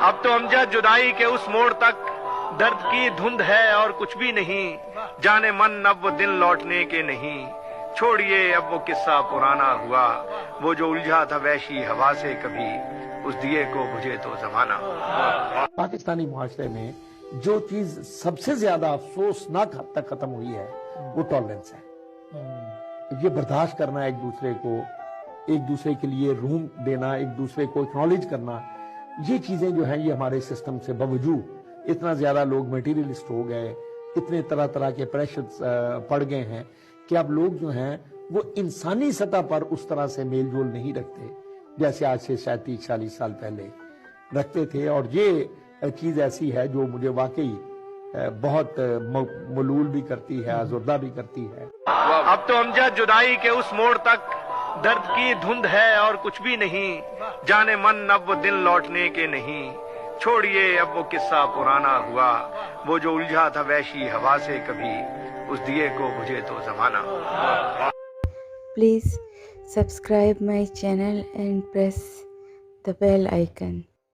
अब तो अमजद जुदाई के उस मोड़ तक दर्द की धुंध है और कुछ भी नहीं, जाने मन अब वो दिन लौटने के नहीं, छोड़िए अब वो किस्सा पुराना हुआ, वो जो उलझा था वैशी हवा से कभी, उस दिए को बुझे तो जमाना। पाकिस्तानी मुआशरे में जो चीज सबसे ज्यादा अफसोसनाक हद तक खत्म हुई है वो टॉलरेंस है। ये बर्दाश्त करना, एक दूसरे के लिए रूम देना, एक दूसरे को एक्नॉलेज करना, ये चीजें जो हैं ये हमारे सिस्टम से बावजूद इतना ज्यादा लोग मटेरियलिस्ट हो गए, इतने तरह तरह के प्रेशर्स पड़ गए हैं कि अब लोग जो हैं वो इंसानी सतह पर उस तरह से मेल जोल नहीं रखते जैसे आज से 37-40 साल पहले रखते थे। और ये चीज ऐसी है जो मुझे वाकई बहुत मलूल भी करती है, आज़ुर्दा भी करती है। अब तो अमजद जुदाई के उस मोड़ तक दर्द की धुंध है और कुछ भी नहीं, जाने मन अब वो दिन लौटने के नहीं, छोड़िए अब वो किस्सा पुराना हुआ, वो जो उलझा था वैशी हवा से कभी, उस दिए को बुझे तो जमाना। Please subscribe my channel and press the bell icon.